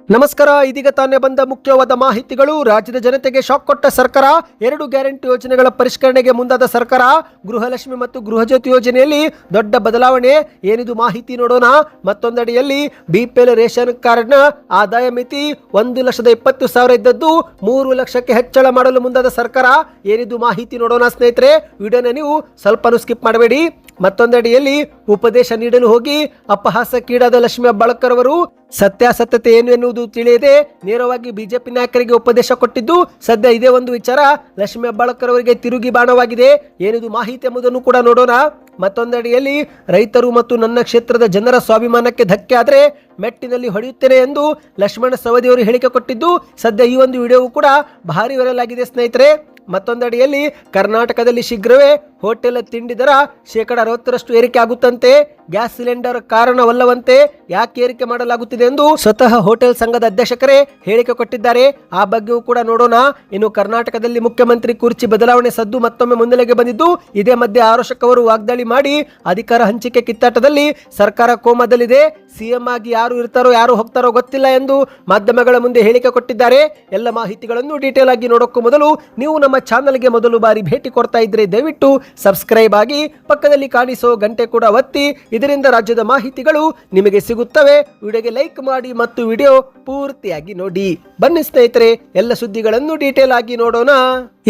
ನಮಸ್ಕಾರ. ಇದೀಗ ತಾನೇ ಬಂದ ಮುಖ್ಯವಾದ ಮಾಹಿತಿಗಳು. ರಾಜ್ಯದ ಜನತೆಗೆ ಶಾಕ್ ಕೊಟ್ಟ ಸರ್ಕಾರ, 2 ಗ್ಯಾರಂಟಿ ಯೋಜನೆಗಳ ಪರಿಷ್ಕರಣೆಗೆ ಮುಂದಾದ ಸರ್ಕಾರ. ಗೃಹಲಕ್ಷ್ಮಿ ಮತ್ತು ಗೃಹಜ್ಯೋತಿ ಯೋಜನೆಯಲ್ಲಿ ದೊಡ್ಡ ಬದಲಾವಣೆ. ಏನಿದು ಮಾಹಿತಿ ನೋಡೋಣ. ಮತ್ತೊಂದೆಡೆಯಲ್ಲಿ ಬಿಪಿಎಲ್ ರೇಷನ್ ಕಾರ್ಡ್ನ ಆದಾಯ ಮಿತಿ 1,20,000 ಇದ್ದದ್ದು 3 ಲಕ್ಷಕ್ಕೆ ಹೆಚ್ಚಳ ಮಾಡಲು ಮುಂದಾದ ಸರ್ಕಾರ. ಏನಿದು ಮಾಹಿತಿ ನೋಡೋಣ ಸ್ನೇಹಿತರೆ. ವಿಡಿಯೋನ ನೀವು ಸ್ವಲ್ಪ ಸ್ಕಿಪ್ ಮಾಡಬೇಡಿ. ಮತ್ತೊಂದೆಡೆಯಲ್ಲಿ ಉಪದೇಶ ನೀಡಲು ಹೋಗಿ ಅಪಹಾಸಕ್ಕೀಡಾದ ಲಕ್ಷ್ಮಿ ಹೆಬ್ಬಾಳ್ಕರ್ ಅವರು ಸತ್ಯಾಸತ್ಯತೆ ಏನು ಎನ್ನುವುದು ತಿಳಿಯದೆ ನೇರವಾಗಿ ಬಿಜೆಪಿ ನಾಯಕರಿಗೆ ಉಪದೇಶ ಕೊಟ್ಟಿದ್ದು ಸದ್ಯ ಇದೇ ಒಂದು ವಿಚಾರ ಲಕ್ಷ್ಮಿ ಹೆಬ್ಬಾಳ್ಕರ್ ಅವರಿಗೆ ತಿರುಗಿ ಬಾಣವಾಗಿದೆ. ಏನಿದು ಮಾಹಿತಿ ಎಂಬುದನ್ನು ಕೂಡ ನೋಡೋಣ. ಮತ್ತೊಂದೆಡೆಯಲ್ಲಿ ರೈತರು ಮತ್ತು ನನ್ನ ಕ್ಷೇತ್ರದ ಜನರ ಸ್ವಾಭಿಮಾನಕ್ಕೆ ಧಕ್ಕೆ ಆದರೆ ಮೆಟ್ಟಿನಲ್ಲಿ ಹೊಡೆಯುತ್ತೇನೆ ಎಂದು ಲಕ್ಷ್ಮಣ ಸವದಿ ಅವರು ಹೇಳಿಕೆ ಕೊಟ್ಟಿದ್ದು ಸದ್ಯ ಈ ಒಂದು ವಿಡಿಯೋವು ಕೂಡ ಭಾರಿ ವೈರಲ್ ಆಗಿದೆ ಸ್ನೇಹಿತರೆ. ಮತ್ತೊಂದೆಡೆಯಲ್ಲಿ ಕರ್ನಾಟಕದಲ್ಲಿ ಶೀಘ್ರವೇ ಹೋಟೆಲ್ ತಿಂಡಿ ದರ 60% ಏರಿಕೆ ಆಗುತ್ತಂತೆ. Gas cylinder ಕಾರಣವಲ್ಲವಂತೆ. ಯಾಕೆ ಏರಿಕೆ ಮಾಡಲಾಗುತ್ತಿದೆ ಎಂದು ಸ್ವತಃ ಹೋಟೆಲ್ ಸಂಘದ ಅಧ್ಯಕ್ಷರೇ ಹೇಳಿಕೆ ಕೊಟ್ಟಿದ್ದಾರೆ. ಆ ಬಗ್ಗೆಯೂ ಕೂಡ ನೋಡೋಣ. ಇನ್ನು ಕರ್ನಾಟಕದಲ್ಲಿ ಮುಖ್ಯಮಂತ್ರಿ ಕುರ್ಚಿ ಬದಲಾವಣೆ ಸದ್ದು ಮತ್ತೊಮ್ಮೆ ಮುನ್ನೆಲೆಗೆ ಬಂದಿದ್ದು ಇದೇ ಮಧ್ಯೆ ಆರೋಶಕ್ ಅವರು ವಾಗ್ದಾಳಿ ಮಾಡಿ ಅಧಿಕಾರ ಹಂಚಿಕೆ ಕಿತ್ತಾಟದಲ್ಲಿ ಸರ್ಕಾರ ಕೋಮದಲ್ಲಿದೆ, ಸಿಎಂ ಆಗಿ ಯಾರು ಇರ್ತಾರೋ ಯಾರು ಹೋಗ್ತಾರೋ ಗೊತ್ತಿಲ್ಲ ಎಂದು ಮಾಧ್ಯಮಗಳ ಮುಂದೆ ಹೇಳಿಕೆ ಕೊಟ್ಟಿದ್ದಾರೆ. ಎಲ್ಲ ಮಾಹಿತಿಗಳನ್ನು ಡೀಟೇಲ್ ಆಗಿ ನೋಡೋಕ್ಕೂ ಮೊದಲು ನೀವು ನಮ್ಮ ಚಾನಲ್ಗೆ ಮೊದಲು ಬಾರಿ ಭೇಟಿ ಕೊಡ್ತಾ ಇದ್ರೆ ದಯವಿಟ್ಟು ಸಬ್ಸ್ಕ್ರೈಬ್ ಆಗಿ ಪಕ್ಕದಲ್ಲಿ ಕಾಣಿಸೋ ಗಂಟೆ ಕೂಡ ಒತ್ತಿ. ಇದರಿಂದ ರಾಜ್ಯದ ಮಾಹಿತಿಗಳು ನಿಮಗೆ ಸಿಗುತ್ತವೆ. ವಿಡಿಯೋಗೆ ಲೈಕ್ ಮಾಡಿ ಮತ್ತು ವಿಡಿಯೋ ಪೂರ್ತಿಯಾಗಿ ನೋಡಿ. ಬನ್ನಿ ಸ್ನೇಹಿತರೆ, ಎಲ್ಲ ಸುದ್ದಿಗಳನ್ನು ಡೀಟೇಲ್ ಆಗಿ ನೋಡೋಣ.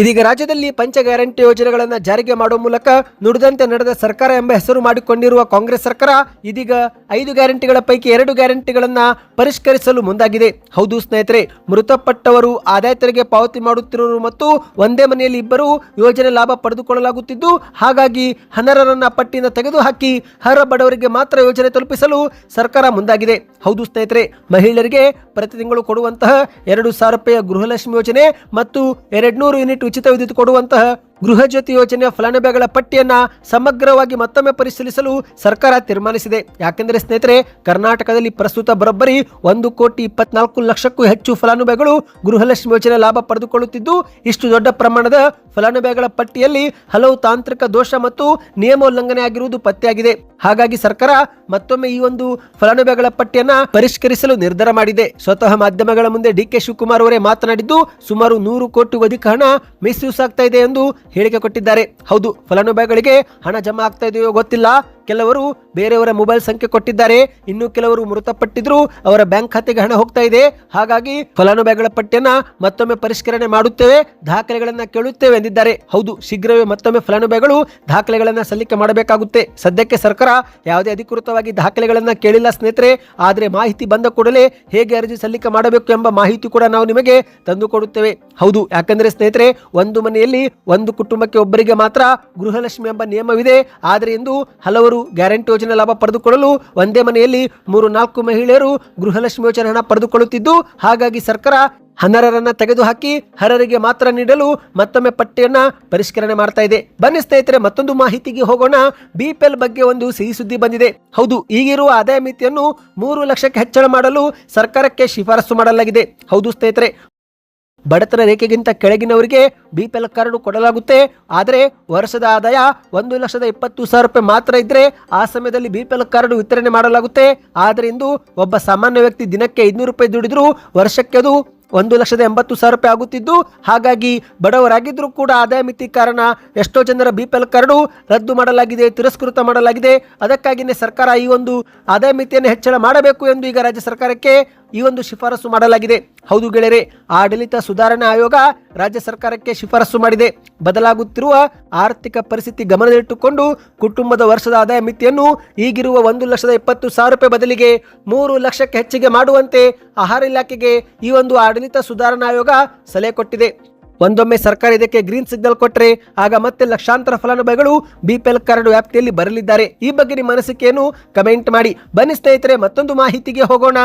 ಇದೀಗ ರಾಜ್ಯದಲ್ಲಿ ಪಂಚ ಗ್ಯಾರಂಟಿ ಯೋಜನೆಗಳನ್ನು ಜಾರಿಗೆ ಮಾಡುವ ಮೂಲಕ ನುಡಿದಂತೆ ನಡೆದ ಸರ್ಕಾರ ಎಂಬ ಹೆಸರು ಮಾಡಿಕೊಂಡಿರುವ ಕಾಂಗ್ರೆಸ್ ಸರ್ಕಾರ ಇದೀಗ 5 ಗ್ಯಾರಂಟಿಗಳ ಪೈಕಿ 2 ಗ್ಯಾರಂಟಿಗಳನ್ನ ಪರಿಷ್ಕರಿಸಲು ಮುಂದಾಗಿದೆ. ಹೌದು ಸ್ನೇಹಿತರೆ, ಮೃತಪಟ್ಟವರು ಆದಾಯ ತೆರಿಗೆ ಪಾವತಿ ಮಾಡುತ್ತಿರುವರು ಮತ್ತು ಒಂದೇ ಮನೆಯಲ್ಲಿ ಇಬ್ಬರು ಯೋಜನೆ ಲಾಭ ಪಡೆದುಕೊಳ್ಳಲಾಗುತ್ತಿದ್ದು ಹಾಗಾಗಿ ಅನರ್ಹರನ್ನ ಪಟ್ಟಿಯಿಂದ ತೆಗೆದುಹಾಕಿ ಅರ್ಹ ಬಡವರಿಗೆ ಮಾತ್ರ ಯೋಜನೆ ತಲುಪಿಸಲು ಸರ್ಕಾರ ಮುಂದಾಗಿದೆ. ಹೌದು ಸ್ನೇಹಿತರೆ, ಮಹಿಳೆಯರಿಗೆ ಪ್ರತಿ ತಿಂಗಳು ಕೊಡುವಂತಹ 2,000 ರೂಪಾಯಿಯ ಗೃಹಲಕ್ಷ್ಮಿ ಯೋಜನೆ ಮತ್ತು 200 ಯೂನಿಟ್ ಉಚಿತ ವಿದ್ಯುತ್ ಕೊಡುವಂತಹ ಗೃಹಜ್ಯೋತಿ ಯೋಜನೆಯ ಫಲಾನುಭವಿಗಳ ಪಟ್ಟಿಯನ್ನ ಸಮಗ್ರವಾಗಿ ಮತ್ತೊಮ್ಮೆ ಪರಿಶೀಲಿಸಲು ಸರ್ಕಾರ ತೀರ್ಮಾನಿಸಿದೆ. ಯಾಕೆಂದರೆ ಸ್ನೇಹಿತರೆ, ಕರ್ನಾಟಕದಲ್ಲಿ ಪ್ರಸ್ತುತ ಬರೋಬ್ಬರಿ 1,24,00,000ಕ್ಕೂ ಹೆಚ್ಚು ಫಲಾನುಭವಿಗಳು ಗೃಹಲಕ್ಷ್ಮಿ ಯೋಜನೆ ಲಾಭ ಪಡೆದುಕೊಳ್ಳುತ್ತಿದ್ದು ಇಷ್ಟು ದೊಡ್ಡ ಪ್ರಮಾಣದ ಫಲಾನುಭವಿಗಳ ಪಟ್ಟಿಯಲ್ಲಿ ಹಲವು ತಾಂತ್ರಿಕ ದೋಷ ಮತ್ತು ನಿಯಮ ಉಲ್ಲಂಘನೆ ಆಗಿರುವುದು ಪತ್ತೆಯಾಗಿದೆ. ಹಾಗಾಗಿ ಸರ್ಕಾರ ಮತ್ತೊಮ್ಮೆ ಈ ಒಂದು ಫಲಾನುಭವಿಗಳ ಪಟ್ಟಿಯನ್ನ ಪರಿಷ್ಕರಿಸಲು ನಿರ್ಧಾರ ಮಾಡಿದೆ. ಸ್ವತಃ ಮಾಧ್ಯಮಗಳ ಮುಂದೆ ಡಿ ಕೆ ಶಿವಕುಮಾರ್ ಅವರೇ ಮಾತನಾಡಿದ್ದು ಸುಮಾರು 100 ಕೋಟಿಗೂ ಅಧಿಕ ಹಣ ಮಿಸ್ಯೂಸ್ ಆಗ್ತಾ ಇದೆ ಎಂದು ಹೇಳಿಕೆ ಕೊಟ್ಟಿದ್ದಾರೆ. ಹೌದು, ಫಲಾನುಭವಿಗಳಿಗೆ ಹಣ ಜಮಾ ಆಗ್ತಾ ಇದೆಯೋ ಗೊತ್ತಿಲ್ಲ. ಕೆಲವರು ಬೇರೆಯವರ ಮೊಬೈಲ್ ಸಂಖ್ಯೆ ಕೊಟ್ಟಿದ್ದಾರೆ, ಇನ್ನು ಕೆಲವರು ಮೃತಪಟ್ಟಿದ್ರು ಅವರ ಬ್ಯಾಂಕ್ ಖಾತೆಗೆ ಹಣ ಹೋಗ್ತಾ ಇದೆ. ಹಾಗಾಗಿ ಫಲಾನುಭವಿಗಳ ಪಟ್ಟಿಯನ್ನ ಮತ್ತೊಮ್ಮೆ ಪರಿಷ್ಕರಣೆ ಮಾಡುತ್ತೇವೆ, ದಾಖಲೆಗಳನ್ನ ಕೇಳುತ್ತೇವೆ ಎಂದಿದ್ದಾರೆ. ಹೌದು, ಶೀಘ್ರವೇ ಮತ್ತೊಮ್ಮೆ ಫಲಾನುಭವಿಗಳು ದಾಖಲೆಗಳನ್ನ ಸಲ್ಲಿಕೆ ಮಾಡಬೇಕಾಗುತ್ತೆ. ಸದ್ಯಕ್ಕೆ ಸರ್ಕಾರ ಯಾವುದೇ ಅಧಿಕೃತವಾಗಿ ದಾಖಲೆಗಳನ್ನ ಕೇಳಿಲ್ಲ ಸ್ನೇಹಿತರೆ. ಆದರೆ ಮಾಹಿತಿ ಬಂದ ಕೂಡಲೇ ಹೇಗೆ ಅರ್ಜಿ ಸಲ್ಲಿಕೆ ಮಾಡಬೇಕು ಎಂಬ ಮಾಹಿತಿ ಕೂಡ ನಾವು ನಿಮಗೆ ತಂದು ಕೊಡುತ್ತೇವೆ. ಹೌದು, ಯಾಕಂದ್ರೆ ಸ್ನೇಹಿತರೆ, ಒಂದು ಮನೆಯಲ್ಲಿ ಒಂದು ಕುಟುಂಬಕ್ಕೆ ಒಬ್ಬರಿಗೆ ಮಾತ್ರ ಗೃಹಲಕ್ಷ್ಮಿ ಎಂಬ ನಿಯಮವಿದೆ. ಆದರೆ ಇಂದು ಹಲವರು ಗ್ಯಾರಂಟಿ ಯೋಜನೆ ಲಾಭ ಪಡೆದುಕೊಳ್ಳಲು ಒಂದೇ ಮನೆಯಲ್ಲಿ 3-4 ಮಹಿಳೆಯರು ಗೃಹಲಕ್ಷ್ಮಿ ಯೋಜನೆ ಹಣ ಪಡೆದುಕೊಳ್ಳುತ್ತಿದ್ದು ಹಾಗಾಗಿ ಸರ್ಕಾರ ಅನರ್ಹರನ್ನ ತೆಗೆದುಹಾಕಿ ಅರ್ಹರಿಗೆ ಮಾತ್ರ ನೀಡಲು ಮತ್ತೊಮ್ಮೆ ಪಟ್ಟಿಯನ್ನ ಪರಿಷ್ಕರಣೆ ಮಾಡ್ತಾ ಇದೆ. ಬನ್ನಿ ಸ್ನೇಹಿತರೆ, ಮತ್ತೊಂದು ಮಾಹಿತಿಗೆ ಹೋಗೋಣ. ಬಿಪಿಎಲ್ ಬಗ್ಗೆ ಒಂದು ಸಿಹಿ ಸುದ್ದಿ ಬಂದಿದೆ. ಹೌದು, ಈಗಿರುವ ಆದಾಯ ಮಿತಿಯನ್ನು 3 ಲಕ್ಷಕ್ಕೆ ಹೆಚ್ಚಳ ಮಾಡಲು ಸರ್ಕಾರಕ್ಕೆ ಶಿಫಾರಸು ಮಾಡಲಾಗಿದೆ. ಹೌದು ಸ್ನೇಹಿತರೆ, ಬಡತನ ರೇಖೆಗಿಂತ ಕೆಳಗಿನವರಿಗೆ ಬಿಪಿಎಲ್ ಕಾರ್ಡ್ ಕೊಡಲಾಗುತ್ತೆ. ಆದರೆ ವರ್ಷದ ಆದಾಯ 1,20,000 ರೂಪಾಯಿ ಮಾತ್ರ ಇದ್ರೆ ಆ ಸಮಯದಲ್ಲಿ ಬಿಪಿಎಲ್ ಕಾರ್ಡ್ ವಿತರಣೆ ಮಾಡಲಾಗುತ್ತೆ. ಆದರೆ ಇಂದು ಒಬ್ಬ ಸಾಮಾನ್ಯ ವ್ಯಕ್ತಿ ದಿನಕ್ಕೆ 500 ರೂಪಾಯಿ ದುಡಿದ್ರು ವರ್ಷಕ್ಕೆ ಅದು 1,80,000 ರೂಪಾಯಿ ಆಗುತ್ತಿದ್ದು ಹಾಗಾಗಿ ಬಡವರಾಗಿದ್ರೂ ಕೂಡ ಆದಾಯ ಮಿತಿ ಕಾರಣ ಎಷ್ಟೋ ಜನರ ಬಿಪಿಎಲ್ ಕಾರ್ಡು ರದ್ದು ಮಾಡಲಾಗಿದೆ, ತಿರಸ್ಕೃತ ಮಾಡಲಾಗಿದೆ. ಅದಕ್ಕಾಗಿಯೇ ಸರ್ಕಾರ ಈ ಒಂದು ಆದಾಯ ಮಿತಿಯನ್ನು ಹೆಚ್ಚಳ ಮಾಡಬೇಕು ಎಂದು ಈಗ ರಾಜ್ಯ ಸರ್ಕಾರಕ್ಕೆ ಈ ಒಂದು ಶಿಫಾರಸು ಮಾಡಲಾಗಿದೆ. ಹೌದು ಗೆಳೆಯರೆ, ಆಡಳಿತ ಸುಧಾರಣಾ ಆಯೋಗ ರಾಜ್ಯ ಸರ್ಕಾರಕ್ಕೆ ಶಿಫಾರಸು ಮಾಡಿದೆ. ಬದಲಾಗುತ್ತಿರುವ ಆರ್ಥಿಕ ಪರಿಸ್ಥಿತಿ ಗಮನದಲ್ಲಿಟ್ಟುಕೊಂಡು ಕುಟುಂಬದ ವರ್ಷದ ಆದಾಯ ಮಿತಿಯನ್ನು ಈಗಿರುವ 1,20,000 ರೂಪಾಯಿ ಬದಲಿಗೆ 3 ಲಕ್ಷಕ್ಕೆ ಹೆಚ್ಚಿಗೆ ಮಾಡುವಂತೆ ಆಹಾರ ಇಲಾಖೆಗೆ ಈ ಒಂದು ಆಡಳಿತ ಸುಧಾರಣಾ ಆಯೋಗ ಸಲಹೆ ಕೊಟ್ಟಿದೆ. ಒಂದೊಮ್ಮೆ ಸರ್ಕಾರ ಇದಕ್ಕೆ ಗ್ರೀನ್ ಸಿಗ್ನಲ್ ಕೊಟ್ಟರೆ ಆಗ ಮತ್ತೆ ಲಕ್ಷಾಂತರ ಫಲಾನುಭವಿಗಳು ಬಿಪಿಎಲ್ ಕಾರ್ಡ್ ವ್ಯಾಪ್ತಿಯಲ್ಲಿ ಬರಲಿದ್ದಾರೆ. ಈ ಬಗ್ಗೆ ನಿಮ್ಮ ಅನಿಸಿಕೆಯನ್ನು ಕಮೆಂಟ್ ಮಾಡಿ. ಬನ್ನಿ ಸ್ನೇಹಿತರೆ, ಮತ್ತೊಂದು ಮಾಹಿತಿಗೆ ಹೋಗೋಣ.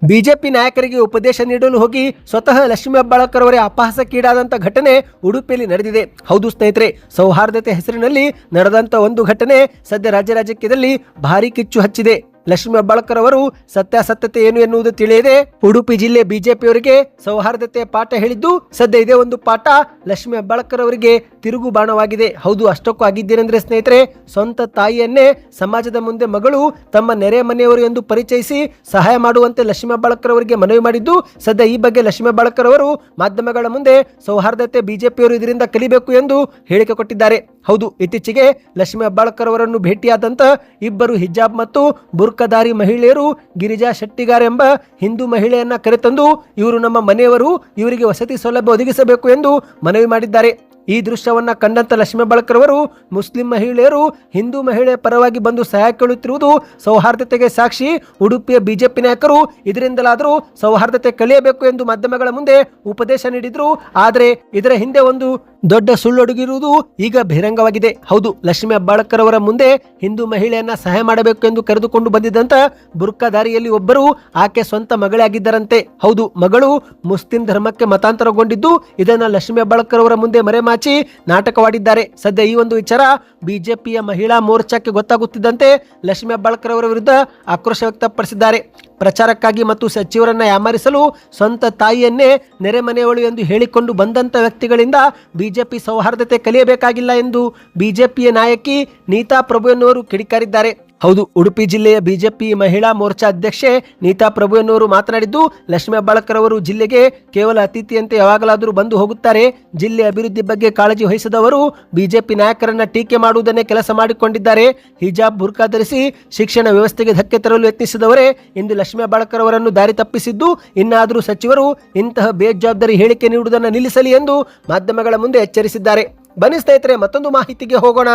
ಬಿಜೆಪಿ ನಾಯಕರಿಗೆ ಉಪದೇಶ ನೀಡಲು ಹೋಗಿ ಸ್ವತಃ ಲಕ್ಷ್ಮಿ ಹೆಬ್ಬಾಳ್ಕರ್ ಅವರೇ ಅಪಹಾಸಕ್ಕೀಡಾದಂಥ ಘಟನೆ ಉಡುಪಿಯಲ್ಲಿ ನಡೆದಿದೆ. ಹೌದು ಸ್ನೇಹಿತರೆ, ಸೌಹಾರ್ದತೆ ಹೆಸರಿನಲ್ಲಿ ನಡೆದಂಥ ಒಂದು ಘಟನೆ ಸದ್ಯ ರಾಜ್ಯ ರಾಜಕೀಯದಲ್ಲಿ ಭಾರಿ ಕಿಚ್ಚು ಹಚ್ಚಿದೆ. ಲಕ್ಷ್ಮೀ ಹೆಬ್ಬಾಳ್ಕರ್ ಅವರು ಸತ್ಯಾಸತ್ಯತೆ ಏನು ಎನ್ನುವುದು ತಿಳಿಯದೆ ಉಡುಪಿ ಜಿಲ್ಲೆ ಬಿಜೆಪಿಯವರಿಗೆ ಸೌಹಾರ್ದತೆ ಪಾಠ ಹೇಳಿದ್ದು ಸದ್ಯ ಇದೇ ಒಂದು ಪಾಠ ಲಕ್ಷ್ಮೀ ಹೆಬ್ಬಾಳ್ಕರ್ ಅವರಿಗೆ ತಿರುಗು ಬಾಣವಾಗಿದೆ. ಹೌದು, ಅಷ್ಟಕ್ಕೂ ಆಗಿದ್ದೇನೆಂದ್ರೆ ಸ್ನೇಹಿತರೆ, ಸ್ವಂತ ತಾಯಿಯನ್ನೇ ಸಮಾಜದ ಮುಂದೆ ಮಗಳು ತಮ್ಮ ನೆರೆ ಮನೆಯವರು ಎಂದು ಪರಿಚಯಿಸಿ ಸಹಾಯ ಮಾಡುವಂತೆ ಲಕ್ಷ್ಮೀ ಹೆಬ್ಬಾಳ್ಕರ್ ಅವರಿಗೆ ಮನವಿ ಮಾಡಿದ್ದು ಸದ್ಯ ಈ ಬಗ್ಗೆ ಲಕ್ಷ್ಮೀ ಹೆಬ್ಬಾಳ್ಕರ್ ಅವರು ಮಾಧ್ಯಮಗಳ ಮುಂದೆ ಸೌಹಾರ್ದತೆ ಬಿಜೆಪಿಯವರು ಇದರಿಂದ ಕಲಿಬೇಕು ಎಂದು ಹೇಳಿಕೆ ಕೊಟ್ಟಿದ್ದಾರೆ. ಹೌದು, ಇತ್ತೀಚೆಗೆ ಲಕ್ಷ್ಮೀ ಹೆಬ್ಬಾಳ್ಕರ್ ಅವರನ್ನು ಭೇಟಿಯಾದಂತ ಇಬ್ಬರು ಹಿಜಾಬ್ ಮತ್ತು ಬುರ್ಕದಾರಿ ಮಹಿಳೆಯರು ಗಿರಿಜಾ ಶೆಟ್ಟಿಗಾರ್ ಎಂಬ ಹಿಂದೂ ಮಹಿಳೆಯನ್ನ ಕರೆತಂದು ಇವರು ನಮ್ಮ ಮನೆಯವರು, ಇವರಿಗೆ ವಸತಿ ಸೌಲಭ್ಯ ಒದಗಿಸಬೇಕು ಎಂದು ಮನವಿ ಮಾಡಿದ್ದಾರೆ. ಈ ದೃಶ್ಯವನ್ನ ಕಂಡಂತ ಲಕ್ಷ್ಮೀ ಹೆಬ್ಬಾಳ್ಕರ್ ಅವರು ಮುಸ್ಲಿಂ ಮಹಿಳೆಯರು ಹಿಂದೂ ಮಹಿಳೆಯ ಪರವಾಗಿ ಬಂದು ಸಹಾಯ ಕೇಳುತ್ತಿರುವುದು ಸೌಹಾರ್ದತೆಗೆ ಸಾಕ್ಷಿ. ಉಡುಪಿಯ ಬಿಜೆಪಿ ನಾಯಕರು ಇದರಿಂದಲಾದರೂ ಸೌಹಾರ್ದತೆ ಕಲಿಯಬೇಕು ಎಂದು ಮಾಧ್ಯಮಗಳ ಮುಂದೆ ಉಪದೇಶ ನೀಡಿದ್ರು. ಆದರೆ ಇದರ ಹಿಂದೆ ಒಂದು ದೊಡ್ಡ ಸುಳ್ಳೊಡಗಿರುವುದು ಈಗ ಬಹಿರಂಗವಾಗಿದೆ. ಹೌದು, ಲಕ್ಷ್ಮೀ ಹೆಬ್ಬಾಳ್ಕರ್ ಅವರ ಮುಂದೆ ಹಿಂದೂ ಮಹಿಳೆಯನ್ನ ಸಹಾಯ ಮಾಡಬೇಕು ಎಂದು ಕರೆದುಕೊಂಡು ಬಂದಿದ್ದಂತ ಬುರ್ಕಾದಾರಿಯಲ್ಲಿ ಒಬ್ಬರು ಆಕೆ ಸ್ವಂತ ಮಗಳೇ ಆಗಿದ್ದರಂತೆ. ಹೌದು, ಮಗಳು ಮುಸ್ಲಿಂ ಧರ್ಮಕ್ಕೆ ಮತಾಂತರಗೊಂಡಿದ್ದು ಇದನ್ನ ಲಕ್ಷ್ಮೀ ಹೆಬ್ಬಾಳ್ಕರ್ ಅವರ ಮುಂದೆ ಮರೆಮಾಚಿ ನಾಟಕವಾಡಿದ್ದಾರೆ. ಸದ್ಯ ಈ ಒಂದು ವಿಚಾರ ಬಿಜೆಪಿಯ ಮಹಿಳಾ ಮೋರ್ಚಾಕ್ಕೆ ಗೊತ್ತಾಗುತ್ತಿದ್ದಂತೆ ಲಕ್ಷ್ಮೀ ಹೆಬ್ಬಾಳ್ಕರ್ ಅವರ ವಿರುದ್ಧ ಆಕ್ರೋಶ ವ್ಯಕ್ತಪಡಿಸಿದ್ದಾರೆ. ಪ್ರಚಾರಕ್ಕಾಗಿ ಮತ್ತು ಸಚಿವರನ್ನ ಯಾಮಾರಿಸಲು ಸ್ವಂತ ತಾಯಿಯನ್ನೇ ನೆರೆಮನೆಯವಳು ಎಂದು ಹೇಳಿಕೊಂಡು ಬಂದಂತ ವ್ಯಕ್ತಿಗಳಿಂದ ಬಿಜೆಪಿ ಸೌಹಾರ್ದತೆ ಕಲಿಯಬೇಕಾಗಿಲ್ಲ ಎಂದು ಬಿಜೆಪಿಯ ನಾಯಕಿ ನೀತಾ ಪ್ರಭು ಎನ್ನುವರು ಕಿಡಿಕಾರಿದ್ದಾರೆ. ಹೌದು, ಉಡುಪಿ ಜಿಲ್ಲೆಯ ಬಿಜೆಪಿ ಮಹಿಳಾ ಮೋರ್ಚಾ ಅಧ್ಯಕ್ಷೆ ನೀತಾ ಪ್ರಭು ಎನ್ನುವರು ಮಾತನಾಡಿದ್ದು, ಲಕ್ಷ್ಮೀ ಹೆಬ್ಬಾಳ್ಕರ್ ಅವರು ಜಿಲ್ಲೆಗೆ ಕೇವಲ ಅತಿಥಿಯಂತೆ ಯಾವಾಗಲಾದರೂ ಬಂದು ಹೋಗುತ್ತಾರೆ. ಜಿಲ್ಲೆ ಅಭಿವೃದ್ಧಿ ಬಗ್ಗೆ ಕಾಳಜಿ ವಹಿಸದವರು ಬಿಜೆಪಿ ನಾಯಕರನ್ನ ಟೀಕೆ ಮಾಡುವುದನ್ನೇ ಕೆಲಸ ಮಾಡಿಕೊಂಡಿದ್ದಾರೆ. ಹಿಜಾಬ್ ಬುರ್ಕಾ ಧರಿಸಿ ಶಿಕ್ಷಣ ವ್ಯವಸ್ಥೆಗೆ ಧಕ್ಕೆ ತರಲು ಯತ್ನಿಸಿದವರೇ ಇಂದು ಲಕ್ಷ್ಮೀ ಹೆಬ್ಬಾಳ್ಕರ್ ಅವರನ್ನು ದಾರಿ ತಪ್ಪಿಸಿದ್ದು, ಇನ್ನಾದರೂ ಸಚಿವರು ಇಂತಹ ಬೇಜವಾಬ್ದಾರಿ ಹೇಳಿಕೆ ನೀಡುವುದನ್ನು ನಿಲ್ಲಿಸಲಿ ಎಂದು ಮಾಧ್ಯಮಗಳ ಮುಂದೆ ಎಚ್ಚರಿಸಿದ್ದಾರೆ. ಬನ್ನಿ ಸ್ನೇಹಿತರೆ, ಮತ್ತೊಂದು ಮಾಹಿತಿಗೆ ಹೋಗೋಣ.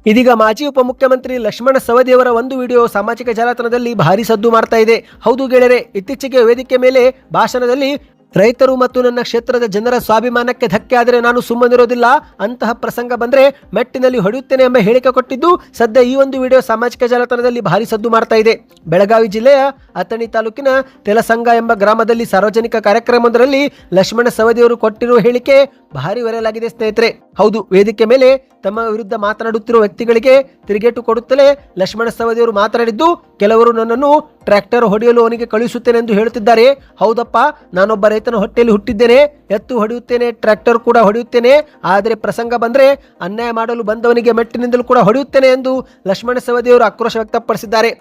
ಇದೀಗ ಮಾಜಿ ಉಪಮುಖ್ಯಮಂತ್ರಿ ಲಕ್ಷ್ಮಣ ಸವದಿಯವರ ಒಂದು ವಿಡಿಯೋ ಸಾಮಾಜಿಕ ಜಾಲತಾಣದಲ್ಲಿ ಭಾರಿ ಸದ್ದು ಮಾಡ್ತಾ ಇದೆ. ಹೌದು ಗೆಳೆಯರೆ, ಇತ್ತೀಚೆಗೆ ವೇದಿಕೆ ಮೇಲೆ ಭಾಷಣದಲ್ಲಿ ರೈತರು ಮತ್ತು ನನ್ನ ಕ್ಷೇತ್ರದ ಜನರ ಸ್ವಾಭಿಮಾನಕ್ಕೆ ಧಕ್ಕೆ ಆದರೆ ನಾನು ಸುಮ್ಮನಿರೋದಿಲ್ಲ, ಅಂತಹ ಪ್ರಸಂಗ ಬಂದ್ರೆ ಮೆಟ್ಟಿನಲ್ಲಿ ಹೊಡೆಯುತ್ತೇನೆ ಎಂಬ ಹೇಳಿಕೆ ಕೊಟ್ಟಿದ್ದು ಸದ್ಯ ಈ ಒಂದು ವಿಡಿಯೋ ಸಾಮಾಜಿಕ ಜಾಲತಾಣದಲ್ಲಿ ಭಾರಿ ಸದ್ದು ಮಾಡ್ತಾ ಇದೆ. ಬೆಳಗಾವಿ ಜಿಲ್ಲೆಯ ಅಥಣಿ ತಾಲೂಕಿನ ತೆಲಸಂಗ ಎಂಬ ಗ್ರಾಮದಲ್ಲಿ ಸಾರ್ವಜನಿಕ ಕಾರ್ಯಕ್ರಮದಲ್ಲಿ ಲಕ್ಷ್ಮಣ ಸವದಿಯವರು ಕೊಟ್ಟಿರುವ ಹೇಳಿಕೆ ಭಾರಿ ವೈರಲ್ ಆಗಿದೆ ಸ್ನೇಹಿತರೆ. ಹೌದು, ವೇದಿಕೆ ಮೇಲೆ ತಮ್ಮ ವಿರುದ್ಧ ಮಾತನಾಡುತ್ತಿರುವ ವ್ಯಕ್ತಿಗಳಿಗೆ ತಿರುಗೇಟು ಕೊಡುತ್ತಲೇ ಲಕ್ಷ್ಮಣ ಸವದಿಯವರು ಮಾತನಾಡಿದ್ದು, ಕೆಲವರು ನನ್ನನ್ನು ಟ್ರ್ಯಾಕ್ಟರ್ ಹೊಡೆಯಲು ಅವನಿಗೆ ಕಳುಹಿಸುತ್ತೇನೆ ಎಂದು ಹೇಳುತ್ತಿದ್ದಾರೆ. ಹೌದಪ್ಪ, ನಾನೊಬ್ಬ ರೈತನ ಹೊಟ್ಟೆಯಲ್ಲಿ ಹುಟ್ಟಿದ್ದೇನೆ, ಎತ್ತು ಹೊಡೆಯುತ್ತೇನೆ, ಟ್ರ್ಯಾಕ್ಟರ್ ಕೂಡ ಹೊಡೆಯುತ್ತೇನೆ, ಆದರೆ ಪ್ರಸಂಗ ಬಂದರೆ ಅನ್ಯಾಯ ಮಾಡಲು ಬಂದವನಿಗೆ ಮೆಟ್ಟಿನಿಂದಲೂ ಕೂಡ ಹೊಡೆಯುತ್ತೇನೆ ಎಂದು ಲಕ್ಷ್ಮಣ ಸವದಿಯವರು ಆಕ್ರೋಶ ವ್ಯಕ್ತಪಡಿಸಿದ್ದಾರೆ.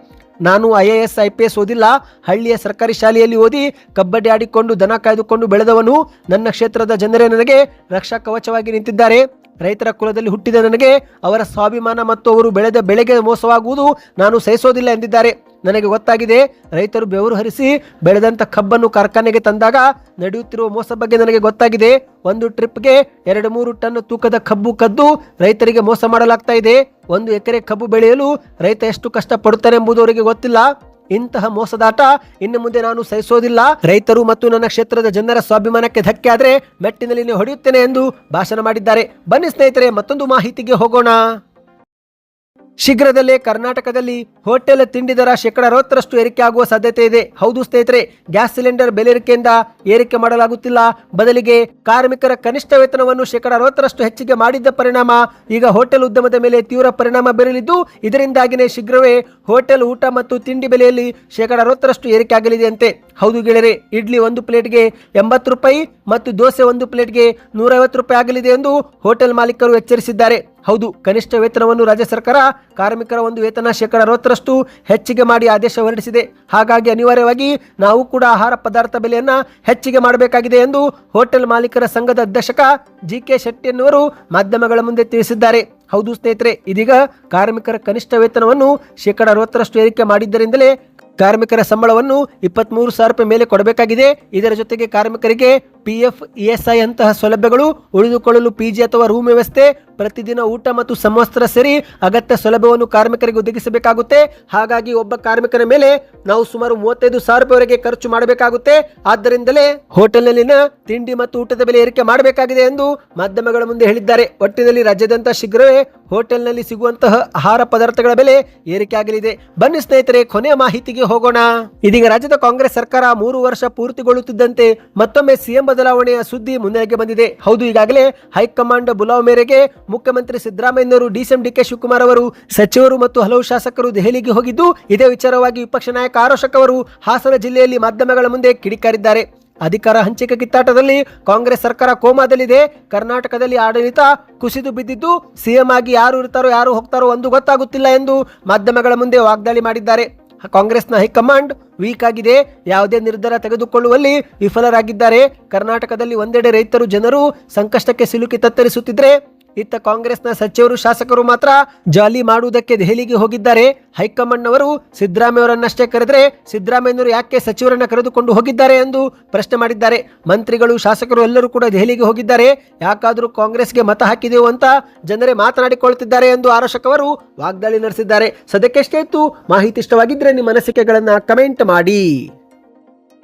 ನಾನು IAS IPS ಓದಿಲ್ಲ, ಹಳ್ಳಿಯ ಸರ್ಕಾರಿ ಶಾಲೆಯಲ್ಲಿ ಓದಿ ಕಬಡ್ಡಿ ಆಡಿಕೊಂಡು ದನ ಕಾಯ್ದುಕೊಂಡು ಬೆಳೆದವನು. ನನ್ನ ಕ್ಷೇತ್ರದ ಜನರೇ ನನಗೆ ರಕ್ಷಾ ಕವಚವಾಗಿ ನಿಂತಿದ್ದಾರೆ. ರೈತರ ಕುಲದಲ್ಲಿ ಹುಟ್ಟಿದ ನನಗೆ ಅವರ ಸ್ವಾಭಿಮಾನ ಮತ್ತು ಅವರು ಬೆಳೆದ ಬೆಳೆಗೆ ಮೋಸವಾಗುವುದು ನಾನು ಸಹಿಸೋದಿಲ್ಲ ಎಂದಿದ್ದಾರೆ. ನನಗೆ ಗೊತ್ತಾಗಿದೆ, ರೈತರು ಬೆವರು ಹರಿಸಿ ಬೆಳೆದಂಥ ಕಬ್ಬನ್ನು ಕಾರ್ಖಾನೆಗೆ ತಂದಾಗ ನಡೆಯುತ್ತಿರುವ ಮೋಸ ಬಗ್ಗೆ ನನಗೆ ಗೊತ್ತಾಗಿದೆ. ಒಂದು ಟ್ರಿಪ್ಗೆ 2-3 ಟನ್ ತೂಕದ ಕಬ್ಬು ಕದ್ದು ರೈತರಿಗೆ ಮೋಸ ಮಾಡಲಾಗ್ತಾ ಇದೆ. 1 ಎಕರೆ ಕಬ್ಬು ಬೆಳೆಯಲು ರೈತ ಎಷ್ಟು ಕಷ್ಟ ಪಡುತ್ತಾನೆ ಎಂಬುದು ಅವರಿಗೆ ಗೊತ್ತಿಲ್ಲ. ಇಂತಹ ಮೋಸದಾಟ ಇನ್ನು ಮುಂದೆ ನಾನು ಸಹಿಸೋದಿಲ್ಲ. ರೈತರು ಮತ್ತು ನನ್ನ ಕ್ಷೇತ್ರದ ಜನರ ಸ್ವಾಭಿಮಾನಕ್ಕೆ ಧಕ್ಕೆ ಆದರೆ ಮೆಟ್ಟಿನಲ್ಲಿ ಹೊಡೆಯುತ್ತೇನೆ ಎಂದು ಭಾಷಣ ಮಾಡಿದ್ದಾರೆ. ಬನ್ನಿ ಸ್ನೇಹಿತರೆ, ಮತ್ತೊಂದು ಮಾಹಿತಿಗೆ ಹೋಗೋಣ. ಶೀಘ್ರದಲ್ಲೇ ಕರ್ನಾಟಕದಲ್ಲಿ ಹೋಟೆಲ್ ತಿಂಡಿ ದರ 60% ಏರಿಕೆ ಆಗುವ ಸಾಧ್ಯತೆ ಇದೆ. ಹೌದು ಸ್ನೇಹಿತರೆ, ಗ್ಯಾಸ್ ಸಿಲಿಂಡರ್ ಬೆಲೆ ಏರಿಕೆಯಿಂದ ಏರಿಕೆ ಮಾಡಲಾಗುತ್ತಿಲ್ಲ, ಬದಲಿಗೆ ಕಾರ್ಮಿಕರ ಕನಿಷ್ಠ ವೇತನವನ್ನು 60% ಹೆಚ್ಚಿಗೆ ಮಾಡಿದ್ದ ಪರಿಣಾಮ ಈಗ ಹೋಟೆಲ್ ಉದ್ಯಮದ ಮೇಲೆ ತೀವ್ರ ಪರಿಣಾಮ ಬೀರಲಿದ್ದು, ಇದರಿಂದಾಗಿನೇ ಶೀಘ್ರವೇ ಹೋಟೆಲ್ ಊಟ ಮತ್ತು ತಿಂಡಿ ಬೆಲೆಯಲ್ಲಿ 60% ಏರಿಕೆ ಆಗಲಿದೆ ಅಂತೆ. ಹೌದು ಗೆಳೆಯರೆ, ಇಡ್ಲಿ 1 ಪ್ಲೇಟ್ಗೆ 80 ರೂಪಾಯಿ ಮತ್ತು ದೋಸೆ 1 ಪ್ಲೇಟ್ಗೆ 150 ರೂಪಾಯಿ ಆಗಲಿದೆ ಎಂದು ಹೋಟೆಲ್ ಮಾಲೀಕರು ಎಚ್ಚರಿಸಿದ್ದಾರೆ. ಹೌದು, ಕನಿಷ್ಠ ವೇತನವನ್ನು ರಾಜ್ಯ ಸರ್ಕಾರ ಕಾರ್ಮಿಕರ ಒಂದು ವೇತನ 60% ಹೆಚ್ಚಿಗೆ ಮಾಡಿ ಆದೇಶ ಹೊರಡಿಸಿದೆ. ಹಾಗಾಗಿ ಅನಿವಾರ್ಯವಾಗಿ ನಾವು ಕೂಡ ಆಹಾರ ಪದಾರ್ಥ ಬೆಲೆಯನ್ನ ಹೆಚ್ಚಿಗೆ ಮಾಡಬೇಕಾಗಿದೆ ಎಂದು ಹೋಟೆಲ್ ಮಾಲೀಕರ ಸಂಘದ ಅಧ್ಯಕ್ಷ GK ಶೆಟ್ಟಿ ಎನ್ನುವರು ಮಾಧ್ಯಮಗಳ ಮುಂದೆ ತಿಳಿಸಿದ್ದಾರೆ. ಹೌದು ಸ್ನೇಹಿತರೆ, ಇದೀಗ ಕಾರ್ಮಿಕರ ಕನಿಷ್ಠ ವೇತನವನ್ನು 60% ಏರಿಕೆ ಮಾಡಿದ್ದರಿಂದಲೇ ಕಾರ್ಮಿಕರ ಸಂಬಳವನ್ನು 23,000 ರೂಪಾಯಿ ಮೇಲೆ ಕೊಡಬೇಕಾಗಿದೆ. ಇದರ ಜೊತೆಗೆ ಕಾರ್ಮಿಕರಿಗೆ PF ESI ಅಂತಹ ಸೌಲಭ್ಯಗಳು, ಉಳಿದುಕೊಳ್ಳಲು PG ಅಥವಾ ರೂಮ್ ವ್ಯವಸ್ಥೆ, ಪ್ರತಿದಿನ ಊಟ ಮತ್ತು ಸಮವಸ್ತ್ರ ಸೇರಿ ಅಗತ್ಯ ಸೌಲಭ್ಯವನ್ನು ಕಾರ್ಮಿಕರಿಗೆ ಒದಗಿಸಬೇಕಾಗುತ್ತೆ. ಹಾಗಾಗಿ ಒಬ್ಬ ಕಾರ್ಮಿಕರ ಮೇಲೆ ನಾವು ಸುಮಾರು 35,000 ರೂಪಾಯಿವರೆಗೆ ಖರ್ಚು ಮಾಡಬೇಕಾಗುತ್ತೆ. ಆದ್ದರಿಂದಲೇ ಹೋಟೆಲ್ನಲ್ಲಿನ ತಿಂಡಿ ಮತ್ತು ಊಟದ ಬೆಲೆ ಏರಿಕೆ ಮಾಡಬೇಕಾಗಿದೆ ಎಂದು ಮಾಧ್ಯಮಗಳ ಮುಂದೆ ಹೇಳಿದ್ದಾರೆ. ಒಟ್ಟಿನಲ್ಲಿ ರಾಜ್ಯಾದ್ಯಂತ ಶೀಘ್ರವೇ ಹೋಟೆಲ್ನಲ್ಲಿ ಸಿಗುವಂತಹ ಆಹಾರ ಪದಾರ್ಥಗಳ ಬೆಲೆ ಏರಿಕೆ ಆಗಲಿದೆ. ಬನ್ನಿ ಸ್ನೇಹಿತರೆ, ಕೊನೆಯ ಮಾಹಿತಿಗೆ ಮಾಹಿತಿಗೆ ಹೋಗೋಣ. ಇದೀಗ ರಾಜ್ಯದ ಕಾಂಗ್ರೆಸ್ ಸರ್ಕಾರ 3 ವರ್ಷ ಪೂರ್ತಿಗೊಳ್ಳುತ್ತಿದ್ದಂತೆ ಮತ್ತೊಮ್ಮೆ ಸಿಎಂ ಬದಲಾವಣೆಯ ಸುದ್ದಿ ಮುನ್ನೆಲೆಗೆ ಬಂದಿದೆ. ಹೌದು, ಈಗಾಗಲೇ ಹೈಕಮಾಂಡ್ ಬುಲಾವ್ ಮೇರೆಗೆ ಮುಖ್ಯಮಂತ್ರಿ ಸಿದ್ದರಾಮಯ್ಯನವರು ಡಿಸಿಎಂ ಡಿಕೆ ಶಿವಕುಮಾರ್ ಅವರು, ಸಚಿವರು ಮತ್ತು ಹಲವು ಶಾಸಕರು ದೆಹಲಿಗೆ ಹೋಗಿದ್ದು, ಇದೇ ವಿಚಾರವಾಗಿ ವಿಪಕ್ಷ ನಾಯಕ ಆರ್ ಅಶೋಕ್ ಅವರು ಹಾಸನ ಜಿಲ್ಲೆಯಲ್ಲಿ ಮಾಧ್ಯಮಗಳ ಮುಂದೆ ಕಿಡಿಕಾರಿದ್ದಾರೆ. ಅಧಿಕಾರ ಹಂಚಿಕೆ ಕಿತ್ತಾಟದಲ್ಲಿ ಕಾಂಗ್ರೆಸ್ ಸರ್ಕಾರ ಕೋಮಾದಲ್ಲಿದೆ. ಕರ್ನಾಟಕದಲ್ಲಿ ಆಡಳಿತ ಕುಸಿದು ಬಿದ್ದಿದ್ದು, ಸಿಎಂ ಆಗಿ ಯಾರು ಇರ್ತಾರೋ ಯಾರು ಹೋಗ್ತಾರೋ ಒಂದು ಗೊತ್ತಾಗುತ್ತಿಲ್ಲ ಎಂದು ಮಾಧ್ಯಮಗಳ ಮುಂದೆ ವಾಗ್ದಾಳಿ ಮಾಡಿದ್ದಾರೆ. ಕಾಂಗ್ರೆಸ್ನ ಹೈಕಮಾಂಡ್ ವೀಕ್ ಆಗಿದೆ, ಯಾವುದೇ ನಿರ್ಧಾರ ತೆಗೆದುಕೊಳ್ಳುವಲ್ಲಿ ವಿಫಲರಾಗಿದ್ದಾರೆ. ಕರ್ನಾಟಕದಲ್ಲಿ ಒಂದೆಡೆ ರೈತರು ಜನರು ಸಂಕಷ್ಟಕ್ಕೆ ಸಿಲುಕಿ ತತ್ತರಿಸುತ್ತಿದ್ರೆ, ಇತ್ತ ಕಾಂಗ್ರೆಸ್ನ ಸಚಿವರು ಶಾಸಕರು ಮಾತ್ರ ಜಾಲಿ ಮಾಡುವುದಕ್ಕೆ ದೆಹಲಿಗೆ ಹೋಗಿದ್ದಾರೆ. ಹೈಕಮಾಂಡ್ನವರು ಸಿದ್ದರಾಮಯ್ಯವರನ್ನಷ್ಟೇ ಕರೆದರೆ ಸಿದ್ದರಾಮಯ್ಯನವರು ಯಾಕೆ ಸಚಿವರನ್ನ ಕರೆದುಕೊಂಡು ಹೋಗಿದ್ದಾರೆ ಎಂದು ಪ್ರಶ್ನೆ ಮಾಡಿದ್ದಾರೆ. ಮಂತ್ರಿಗಳು ಶಾಸಕರು ಎಲ್ಲರೂ ಕೂಡ ದೆಹಲಿಗೆ ಹೋಗಿದ್ದಾರೆ, ಯಾಕಾದರೂ ಕಾಂಗ್ರೆಸ್ಗೆ ಮತ ಹಾಕಿದೆವು ಅಂತ ಜನರೇ ಮಾತನಾಡಿಕೊಳ್ಳುತ್ತಿದ್ದಾರೆ ಎಂದು ಆರ್ ಅಶೋಕ್ ಅವರು ವಾಗ್ದಾಳಿ ನಡೆಸಿದ್ದಾರೆ. ಸದ್ಯಕ್ಕೆಷ್ಟೇ ಇತ್ತು. ಮಾಹಿತಿ ಇಷ್ಟವಾಗಿದ್ದರೆ ನಿಮ್ಮ ಅನಿಸಿಕೆಗಳನ್ನು ಕಮೆಂಟ್ ಮಾಡಿ.